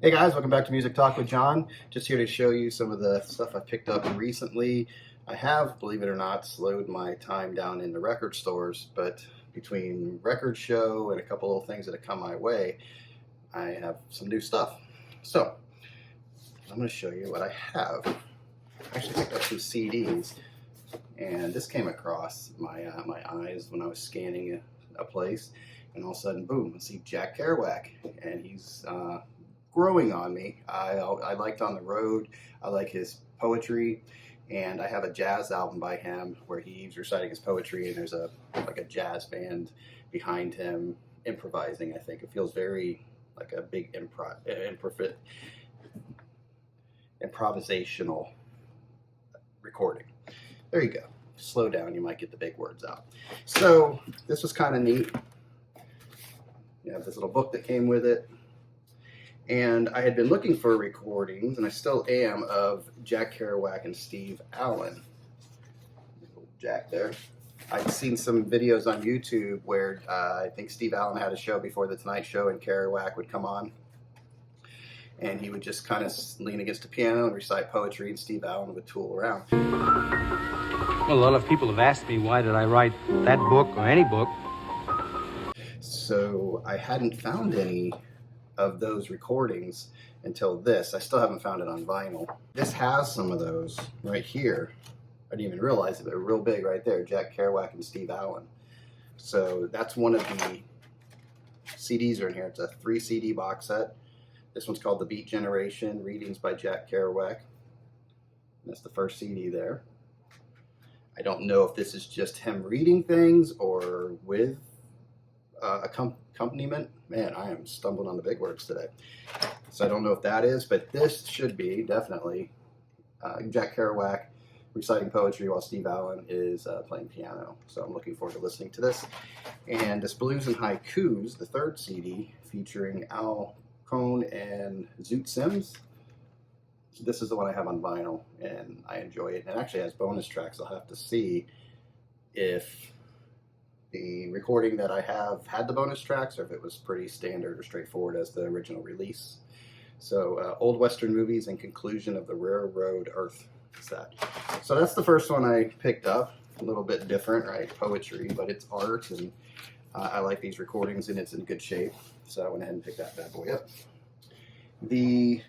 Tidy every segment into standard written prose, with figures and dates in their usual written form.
Hey guys, welcome back to Music Talk with John. Just here to show you some of the stuff I picked up recently. I have, believe it or not, slowed my time down in the record stores, but between record show and a couple little things that have come my way, I have some new stuff. So, I'm going to show you what I have. I actually picked up some CDs, and this came across my eyes when I was scanning a place, and all of a sudden, boom, I see Jack Kerouac, and he's growing on me. I liked On the Road. I like his poetry, and I have a jazz album by him where he's reciting his poetry, and there's like a jazz band behind him improvising. I think it feels very like a big improvisational recording. There you go. Slow down, you might get the big words out. So this was kind of neat. You have this little book that came with it. And I had been looking for recordings, and I still am, of Jack Kerouac and Steve Allen. Jack there. I'd seen some videos on YouTube where I think Steve Allen had a show before The Tonight Show, and Kerouac would come on. And he would just kind of lean against a piano and recite poetry, and Steve Allen would tool around. Well, a lot of people have asked me why did I write that book or any book. So I hadn't found any of those recordings until this. I still haven't found it on vinyl. This has some of those right here. I didn't even realize it, but they're real big right there. Jack Kerouac and Steve Allen. So that's one of the CDs are in here. It's a 3 CD box set. This one's called The Beat Generation, Readings by Jack Kerouac. And that's the first CD there. I don't know if this is just him reading things or with accompaniment. Man, I am stumbling on the big words today. So I don't know if that is, but this should be definitely Jack Kerouac reciting poetry while Steve Allen is playing piano. So I'm looking forward to listening to this. And this Blues and Haikus, the third CD, featuring Al Cohn and Zoot Sims. This is the one I have on vinyl, and I enjoy it. And it actually has bonus tracks. I'll have to see if the recording that I have had the bonus tracks, or if it was pretty standard or straightforward as the original release. So, Old Western Movies and Conclusion of the Railroad Earth. So that's the first one I picked up. A little bit different, right? Poetry, but it's art, and I like these recordings, and it's in good shape. So I went ahead and picked that bad boy up. The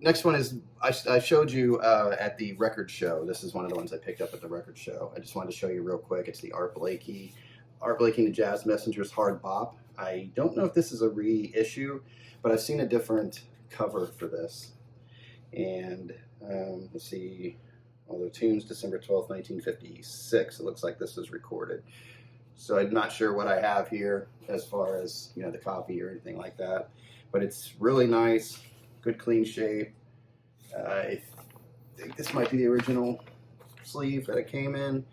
next one is, I showed you at the record show. This is one of the ones I picked up at the record show. I just wanted to show you real quick. It's the Art Blakey and the Jazz Messengers Hard Bop. I don't know if this is a reissue, but I've seen a different cover for this. And let's see, all the tunes, December 12th, 1956. It looks like this was recorded. So I'm not sure what I have here as far as, the copy or anything like that. But it's really nice. Good clean shape. I think this might be the original sleeve that it came in.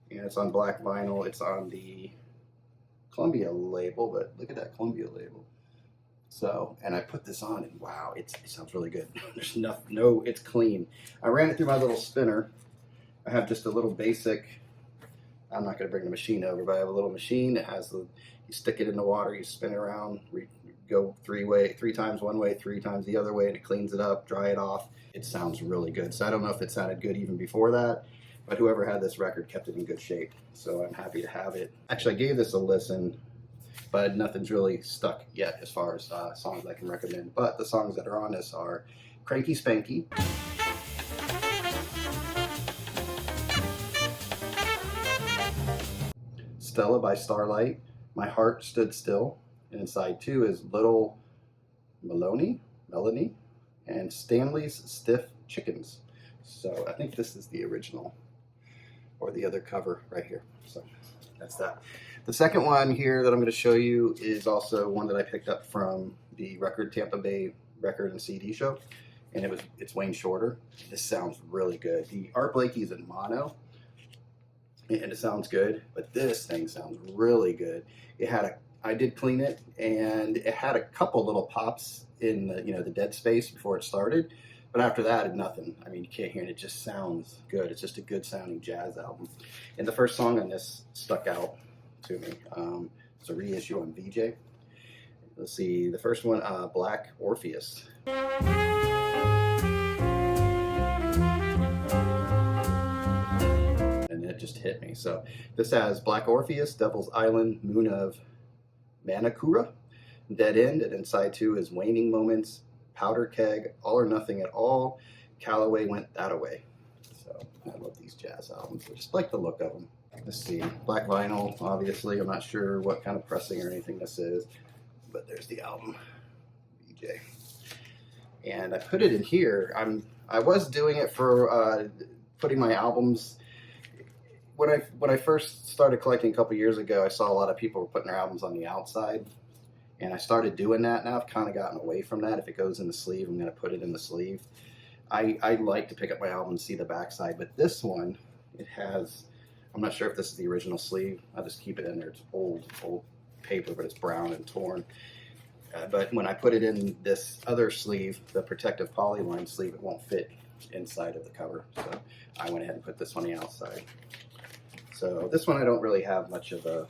And it's on black vinyl. It's on the Columbia label, but look at that Columbia label. So, and I put this on, and wow, it sounds really good. There's it's clean. I ran it through my little spinner. I have just a little basic, I'm not going to bring the machine over, but I have a little machine that has you stick it in the water, you spin it around, go three times one way, 3 times the other way, and it cleans it up, dry it off. It sounds really good. So I don't know if it sounded good even before that, but whoever had this record kept it in good shape. So I'm happy to have it. Actually, I gave this a listen, but nothing's really stuck yet as far as songs I can recommend. But the songs that are on this are Cranky Spanky, Stella by Starlight, My Heart Stood Still, and inside 2 is Little Melanie, and Stanley's Stiff Chickens. So I think this is the original, or the other cover right here. So that's that. The second one here that I'm going to show you is also one that I picked up from the Tampa Bay Record and CD show, and it's Wayne Shorter. This sounds really good. The Art Blakey is in mono, and it sounds good, but this thing sounds really good. I did clean it, and it had a couple little pops in the dead space before it started, but after that, nothing. I mean, you can't hear it. It just sounds good. It's just a good sounding jazz album. And the first song on this stuck out to me. It's a reissue on VJ. Let's see, the first one, Black Orpheus. And it just hit me. So this has Black Orpheus, Devil's Island, Moon of Manakura, Dead End, and inside two is Waning Moments, Powder Keg, All or Nothing at All, Calloway Went That Away. So I love these jazz albums. I just like the look of them. Let's see, black vinyl, obviously. I'm not sure what kind of pressing or anything this is, but there's the album, BJ. And I put it in here. I was doing it for putting my albums. When I first started collecting a couple years ago, I saw a lot of people were putting their albums on the outside, and I started doing that. Now I've kind of gotten away from that. If it goes in the sleeve, I'm going to put it in the sleeve. I like to pick up my album and see the backside, but this one, it has, I'm not sure if this is the original sleeve. I'll just keep it in there. It's old paper, but it's brown and torn. But when I put it in this other sleeve, the protective polyline sleeve, it won't fit inside of the cover. So I went ahead and put this on the outside. So this one I don't really have much of a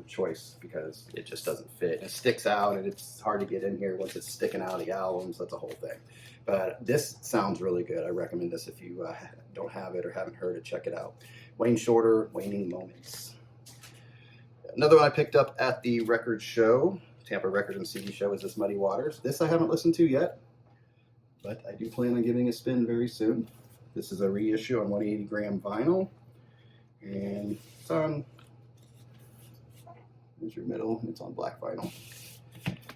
choice because it just doesn't fit. It sticks out and it's hard to get in here once it's sticking out of the albums. That's a whole thing. But this sounds really good. I recommend this if you don't have it or haven't heard it, check it out. Wayne Shorter, Waning Moments. Another one I picked up at the record show, Tampa Record and CD show, is this Muddy Waters. This I haven't listened to yet, but I do plan on giving a spin very soon. This is a reissue on 180 gram vinyl, and it's on, here's your middle, and it's on black vinyl.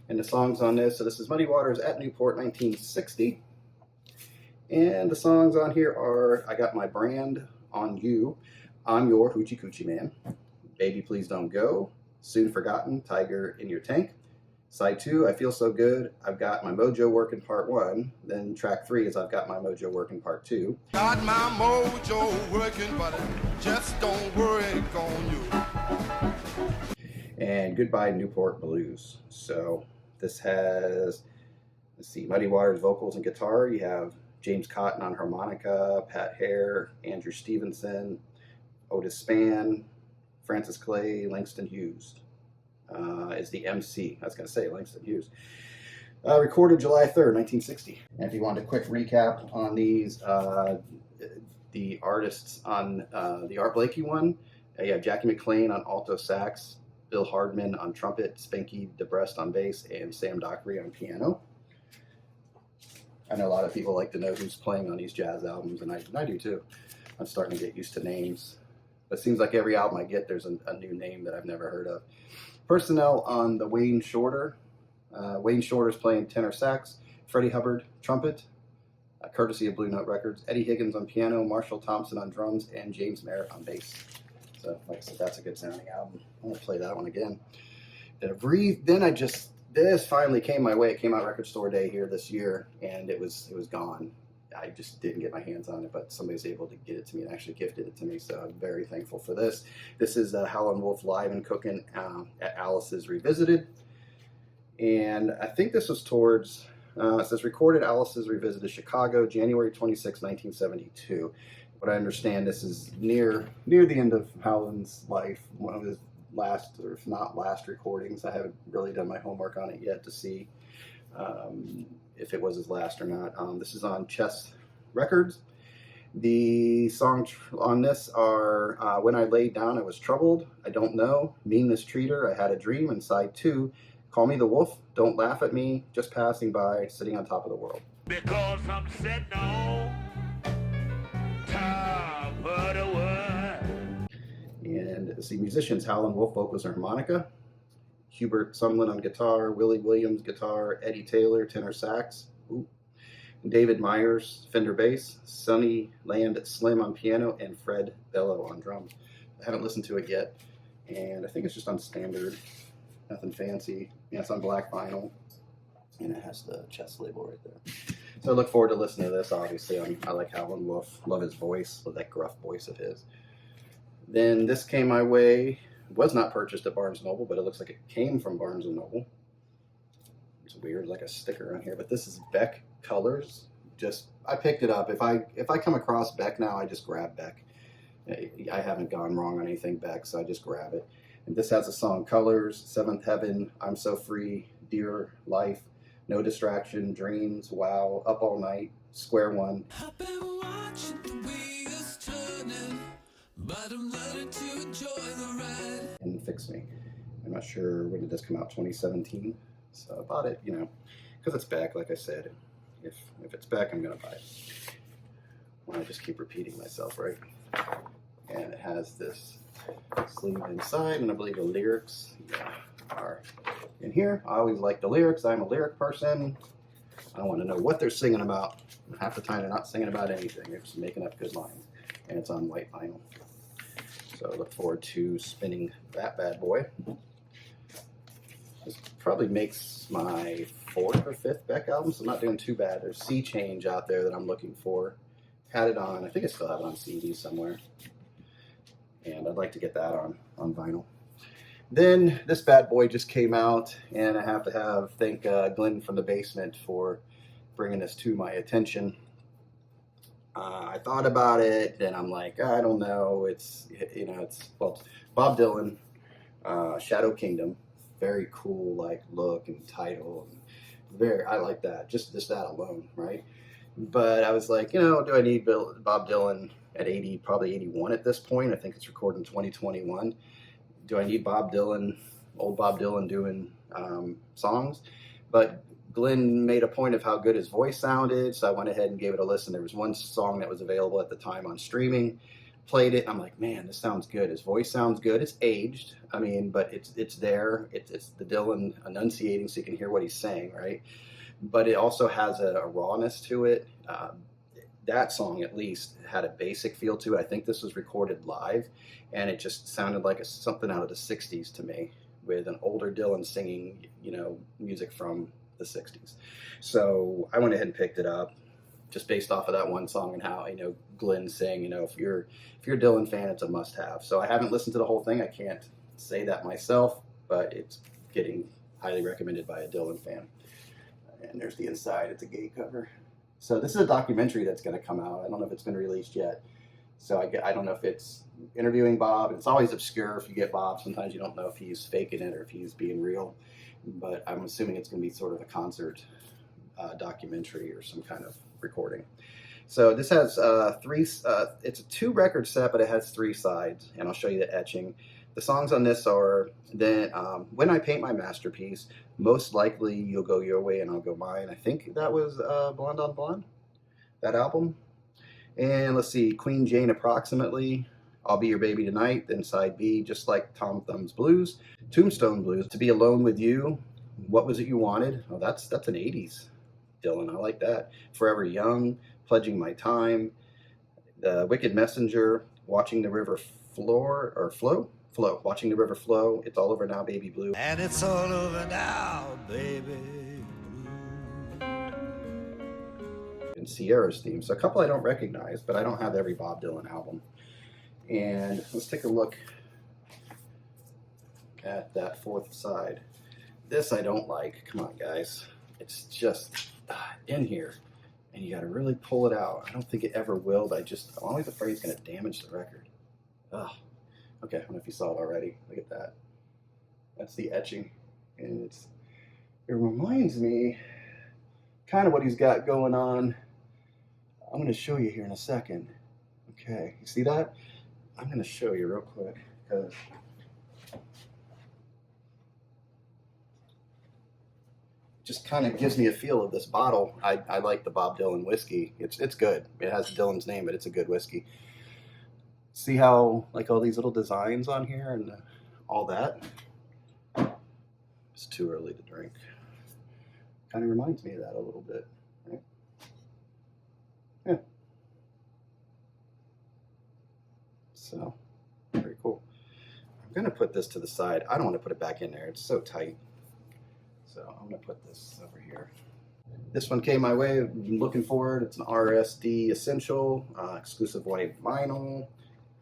And the songs on this, so this is Muddy Waters at Newport, 1960. And the songs on here are I Got My Brand on You, I'm Your Hoochie Coochie Man, Baby Please Don't Go, Soon Forgotten, Tiger in Your Tank. Side 2, I Feel So Good, I've Got My Mojo Working Part 1. Then track 3 is I've Got My Mojo Working Part 2. Got my mojo working, but it just don't work on you. And Goodbye Newport Blues. So this has, let's see, Muddy Waters vocals and guitar. You have James Cotton on harmonica, Pat Hare, Andrew Stevenson, Otis Spann, Francis Clay, Langston Hughes is the MC. I was going to say Langston Hughes. Recorded July 3rd, 1960. And if you want a quick recap on these, the artists on the Art Blakey one, you have Jackie McLean on alto sax, Bill Hardman on trumpet, Spanky DeBrest on bass, and Sam Dockery on piano. I know a lot of people like to know who's playing on these jazz albums, and I do too. I'm starting to get used to names. But it seems like every album I get, there's a new name that I've never heard of. Personnel on the Wayne Shorter. Wayne Shorter's playing tenor sax, Freddie Hubbard trumpet, courtesy of Blue Note Records, Eddie Higgins on piano, Marshall Thompson on drums, and James Merritt on bass. So, like I said, that's a good sounding album. I'm going to play that one again. Then this finally came my way. It came out Record Store Day here this year, and it was gone. I just didn't get my hands on it, but somebody was able to get it to me and actually gifted it to me, so I'm very thankful for this. This is Howlin Wolf Live and Cooking at Alice's Revisited, and I think this was towards, it says recorded Alice's Revisited Chicago, January 26, 1972. But I understand this is near the end of Howlin's life, one of his last, or if not last, recordings. I haven't really done my homework on it yet to see if it was his last or not. This is on Chess Records. The songs on this are When I Laid Down I Was Troubled, I Don't Know, Mean Mistreater, I Had a Dream, and side 2, Call Me the Wolf, Don't Laugh at Me, Just Passing By, Sitting on Top of the World. Because I'm sitting on top of the world. And the musicians, Howlin Wolf vocals and harmonica, Hubert Sumlin on guitar, Willie Williams guitar, Eddie Taylor tenor sax, David Myers Fender bass, Sonny Land Slim on piano, and Fred Bello on drums. I haven't listened to it yet, and I think it's just on standard, nothing fancy. Yeah, it's on black vinyl, and it has the Chess label right there. So I look forward to listening to this. Obviously, I like Howlin Wolf, love his voice, love that gruff voice of his. Then this came my way. It was not purchased at Barnes & Noble, but it looks like it came from Barnes & Noble. It's weird, like a sticker on here, but this is Beck Colors. I picked it up. If I come across Beck now, I just grab Beck. I haven't gone wrong on anything Beck, so I just grab it. And this has a song Colors, Seventh Heaven, I'm So Free, Dear Life, No Distraction, Dreams, Wow, Up All Night, Square One, I've been watching the wheels turning, but I'm learning to enjoy the ride. and Fix Me. I'm not sure, when did this come out? 2017. So I bought it, you know, because it's back, like I said. If it's back, I'm going to buy it. Well, I just keep repeating myself, right? And it has this sleeve inside, and I believe the lyrics are in here. I always like the lyrics. I'm a lyric person. I want to know what they're singing about. Half the time they're not singing about anything. They're just making up good lines. And it's on white vinyl. So I look forward to spinning that bad boy. This probably makes my 4th or 5th Beck album, so I'm not doing too bad. There's Sea Change out there that I'm looking for. Had it on, I think I still have it on CD somewhere. And I'd like to get that on vinyl. Then this bad boy just came out, and I have to thank Glenn from the basement for bringing this to my attention. I thought about it, and I'm like, I don't know. It's Bob Dylan, Shadow Kingdom, very cool like look and title, and I like that. Just that alone, right? But I was like, do I need Bob Dylan at 80, probably 81 at this point? I think it's recorded in 2021. Do I need old Bob Dylan doing songs? But Glenn made a point of how good his voice sounded, so I went ahead and gave it a listen. There was one song that was available at the time on streaming, played it, and I'm like, man, this sounds good. His voice sounds good. It's aged, but it's there. It's the Dylan enunciating, so you can hear what he's saying, right? But it also has a rawness to it. That song, at least, had a basic feel to it. I think this was recorded live, and it just sounded like something out of the 60s to me, with an older Dylan singing, music from the 60s. So I went ahead and picked it up, just based off of that one song and how, Glenn saying, if you're a Dylan fan, it's a must-have. So I haven't listened to the whole thing. I can't say that myself, but it's getting highly recommended by a Dylan fan. And there's the inside. It's a gay cover. So this is a documentary that's going to come out. I don't know if it's been released yet. So I don't know if it's interviewing Bob. It's always obscure if you get Bob. Sometimes you don't know if he's faking it or if he's being real. But I'm assuming it's going to be sort of a concert documentary or some kind of recording. So this has it's a 2-record set, but it has 3 sides. And I'll show you the etching. The songs on this are When I Paint My Masterpiece, Most Likely You'll Go Your Way and I'll Go Mine. I think that was Blonde on Blonde, that album. And let's see, Queen Jane Approximately, I'll Be Your Baby Tonight, then side B, Just Like Tom Thumb's Blues, Tombstone Blues, To Be Alone With You, What Was It You Wanted? Oh, that's an 80s Dylan, I like that. Forever Young, Pledging My Time, The Wicked Messenger, Watching the River Flow, Watching the River Flow, It's All Over Now, Baby Blue. And it's all over now, baby. And Sierra's theme. So a couple I don't recognize, but I don't have every Bob Dylan album. And let's take a look at that 4th side. This I don't like. Come on, guys. It's just in here. And you got to really pull it out. I don't think it ever will, but I'm always afraid it's going to damage the record. Ugh. Okay, I don't know if you saw it already. Look at that. That's the etching. And it reminds me kind of what he's got going on. I'm going to show you here in a second. Okay, you see that? I'm going to show you real quick because just kind of gives me a feel of this bottle. I like the Bob Dylan whiskey. It's good. It has Dylan's name, but it's a good whiskey. See how like all these little designs on here and all that? It's too early to drink. Kind of reminds me of that a little bit, right? Yeah. So, very cool. I'm going to put this to the side. I don't want to put it back in there. It's so tight. So I'm going to put this over here. This one came my way. I've been looking for it. It's an RSD Essential, exclusive white vinyl.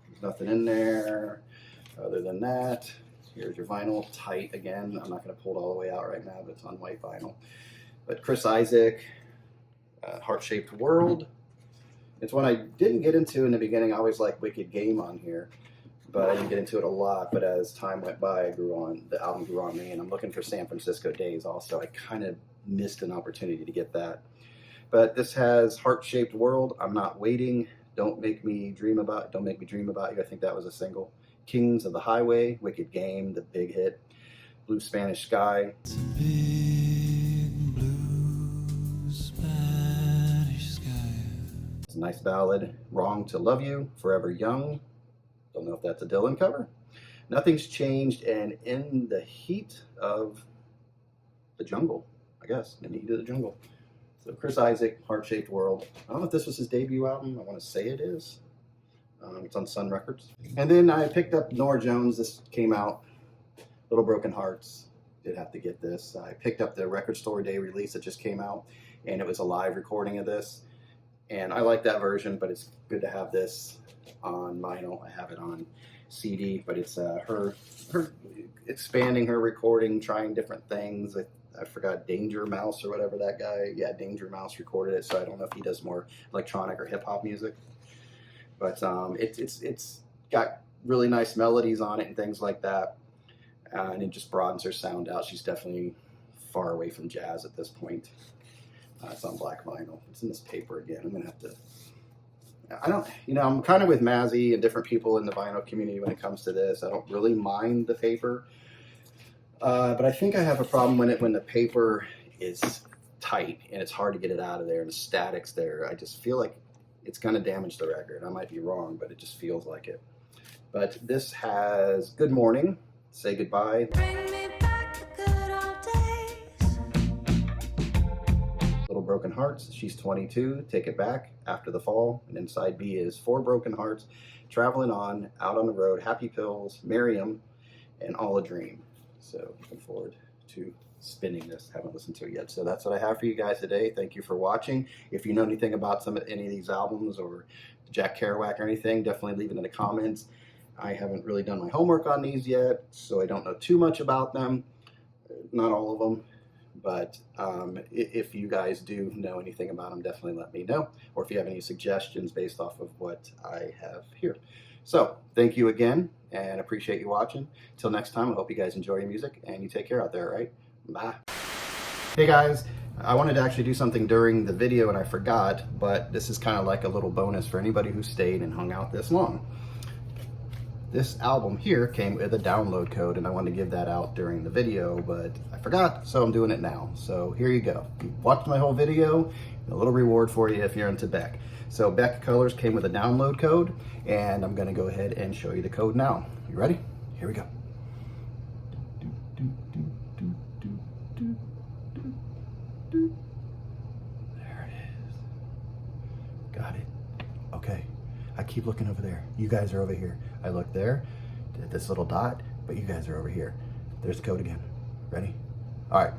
There's nothing in there other than that. Here's your vinyl, tight again. I'm not going to pull it all the way out right now, but it's on white vinyl. But Chris Isaak, Heart-Shaped World. It's one I didn't get into in the beginning. I always like Wicked Game on here. but I didn't get into it a lot. But as time went by, the album grew on me, and I'm looking for San Francisco Days also. I kind of missed an opportunity to get that. But this has Heart-Shaped World, I'm Not Waiting, Don't Make Me Dream About You. I think that was a single. Kings of the Highway, Wicked Game, the big hit. Blue Spanish Sky. It's a big blue Spanish sky. It's a nice ballad. Wrong to Love You, Forever Young. Don't know if that's a Dylan cover. Nothing's Changed, and In the Heat of the Jungle, I guess. In the Heat of the Jungle. So Chris Isaak, Heart-Shaped World. I don't know if this was his debut album. I want to say it is. It's on Sun Records. And then I picked up Norah Jones. This came out. Little Broken Hearts. Did have to get this. I picked up the Record Store Day release that just came out, and it was a live recording of this. And I like that version, but it's good to have this on vinyl. I have it on CD, but it's her expanding her recording, trying different things. I forgot Danger Mouse or whatever that guy. Yeah, Danger Mouse recorded it, so I don't know if he does more electronic or hip hop music. But it's got really nice melodies on it and things like that, and it just broadens her sound out. She's definitely far away from jazz at this point. It's on black vinyl. It's in this paper again. I'm gonna have to. I'm kind of with Mazzy and different people in the vinyl community when it comes to this. I don't really mind the paper, but I think I have a problem when the paper is tight and it's hard to get it out of there and the static's there. I just feel like it's going to damage the record. I might be wrong, but it just feels like it. But this has Good Morning, Say Goodbye. Bring me back the good old days. Little Broken Hearts, She's 22, Take It Back, After the Fall. And then side B is Four Broken Hearts, Traveling On, Out on the Road, Happy Pills, Miriam, and All a Dream. So looking forward to spinning this. Haven't listened to it yet. So that's what I have for you guys today. Thank you for watching. If you know anything about any of these albums or Jack Kerouac or anything, definitely leave it in the comments. I haven't really done my homework on these yet, so I don't know too much about them. Not all of them, but if you guys do know anything about them, definitely let me know. Or if you have any suggestions based off of what I have here. So thank you again, and appreciate you watching. Till next time, I hope you guys enjoy your music, and you take care out there, all right? Bye. Hey guys, I wanted to actually do something during the video and I forgot, but this is kind of like a little bonus for anybody who stayed and hung out this long. This album here came with a download code, and I wanted to give that out during the video, but I forgot, so I'm doing it now. So here you go. You watched my whole video, a little reward for you if you're into Beck. So Beck Colors came with a download code, and I'm going to go ahead and show you the code now. You ready? Here we go. There it is. Got it. Okay. I keep looking over there. You guys are over here. I look there at this little dot, but you guys are over here. There's the code again. Ready? All right.